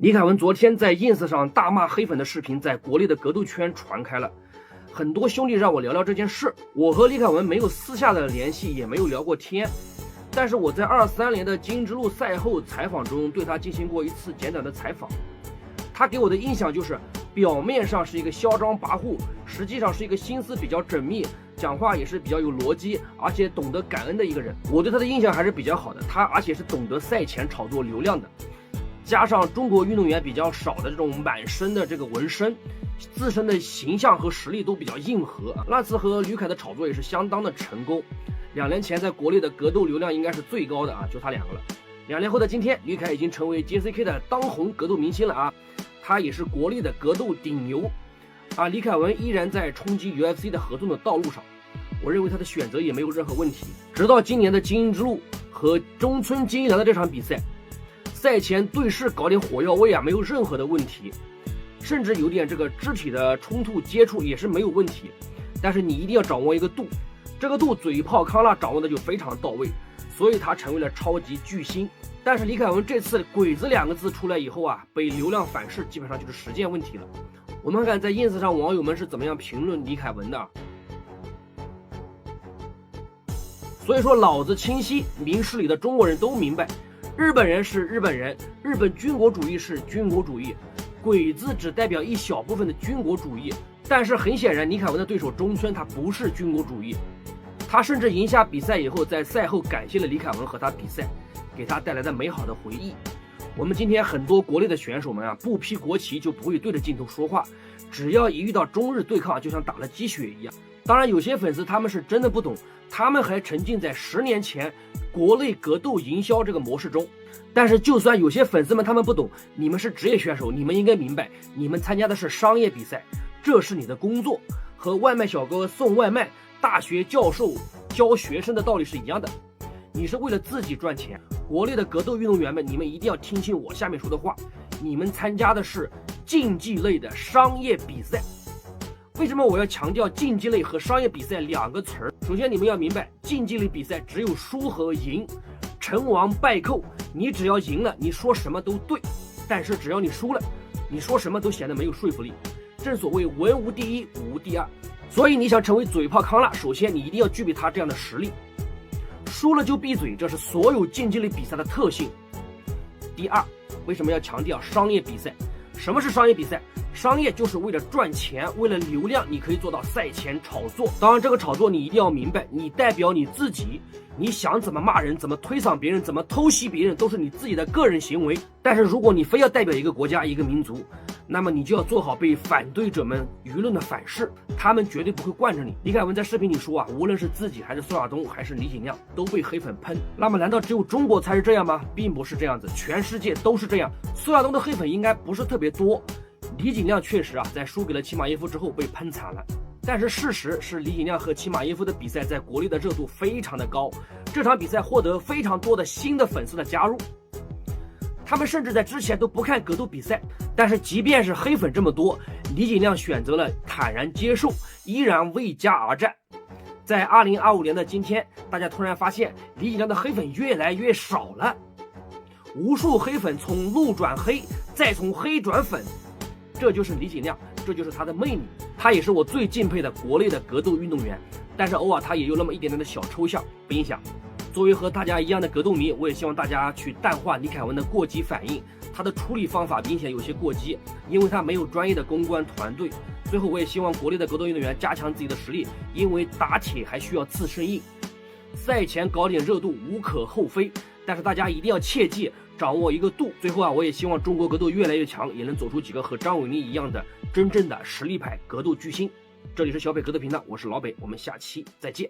李凯文昨天在 ins 上大骂黑粉的视频在国内的格斗圈传开了，很多兄弟让我聊聊这件事。我和李凯文没有私下的联系，也没有聊过天，但是我在23年的金之路赛后采访中对他进行过一次简短的采访。他给我的印象就是表面上是一个嚣张跋扈，实际上是一个心思比较缜密，讲话也是比较有逻辑，而且懂得感恩的一个人。我对他的印象还是比较好的，他而且是懂得赛前炒作流量的，加上中国运动员比较少的这种满身的这个纹身，自身的形象和实力都比较硬核。那次和吕凯的炒作也是相当的成功，2年前在国内的格斗流量应该是最高的啊，就他2个了。2年后的今天，吕凯已经成为 JCK 的当红格斗明星了啊，他也是国内的格斗顶牛啊。李凯文依然在冲击 UFC 的合纵的道路上，我认为他的选择也没有任何问题。直到今年的精英之路和中村金一良的这场比赛，赛前对视搞点火药味啊，没有任何的问题，甚至有点这个肢体的冲突接触也是没有问题。但是你一定要掌握一个度，这个度嘴炮康纳掌握的就非常到位，所以他成为了超级巨星。但是李凯文这次鬼子2个字出来以后啊，被流量反噬，基本上就是实践问题了。我们看在 ins 上网友们是怎么样评论李凯文的。所以说老子清晰，明事理的中国人都明白，日本人是日本人，日本军国主义是军国主义，鬼子只代表一小部分的军国主义。但是很显然，李凯文的对手中村他不是军国主义，他甚至赢下比赛以后，在赛后感谢了李凯文和他比赛给他带来的美好的回忆。我们今天很多国内的选手们啊，不披国旗就不会对着镜头说话，只要一遇到中日对抗，就像打了鸡血一样。当然有些粉丝他们是真的不懂，他们还沉浸在10年前国内格斗营销这个模式中。但是就算有些粉丝们他们不懂，你们是职业选手，你们应该明白，你们参加的是商业比赛，这是你的工作，和外卖小哥送外卖、大学教授教学生的道理是一样的，你是为了自己赚钱。国内的格斗运动员们，你们一定要听清我下面说的话，你们参加的是竞技类的商业比赛。为什么我要强调竞技类和商业比赛2个词儿？首先你们要明白，竞技类比赛只有输和赢，成王败寇，你只要赢了，你说什么都对，但是只要你输了，你说什么都显得没有说服力。正所谓文无第一，武无第二，所以你想成为嘴炮康纳，首先你一定要具备他这样的实力。输了就闭嘴，这是所有竞技类比赛的特性。第二，为什么要强调商业比赛？什么是商业比赛？商业就是为了赚钱，为了流量，你可以做到赛前炒作。当然这个炒作你一定要明白，你代表你自己，你想怎么骂人，怎么推搡别人，怎么偷袭别人，都是你自己的个人行为。但是如果你非要代表一个国家一个民族，那么你就要做好被反对者们舆论的反噬，他们绝对不会惯着你。李凯文在视频里说啊，无论是自己还是宋亚东还是李景亮都被黑粉喷，那么难道只有中国才是这样吗？并不是这样子，全世界都是这样。宋亚东的黑粉应该不是特别多，李景亮确实啊，在输给了齐马耶夫之后被喷惨了。但是事实是，李景亮和齐马耶夫的比赛在国内的热度非常的高，这场比赛获得非常多的新的粉丝的加入，他们甚至在之前都不看格斗比赛。但是即便是黑粉这么多，李景亮选择了坦然接受，依然为家而战。在2025年的今天，大家突然发现李景亮的黑粉越来越少了，无数黑粉从路转黑，再从黑转粉，这就是李景亮，这就是他的魅力。他也是我最敬佩的国内的格斗运动员，但是偶尔他也有那么一点点的小抽象，不影响。作为和大家一样的格斗迷，我也希望大家去淡化李凯文的过激反应，他的处理方法明显有些过激，因为他没有专业的公关团队。最后我也希望国内的格斗运动员加强自己的实力，因为打铁还需要自身硬，赛前搞点热度无可厚非，但是大家一定要切记掌握一个度。最后啊，我也希望中国格斗越来越强，也能走出几个和张伟丽一样的真正的实力派格斗巨星。这里是小北格斗频道，我是老北，我们下期再见。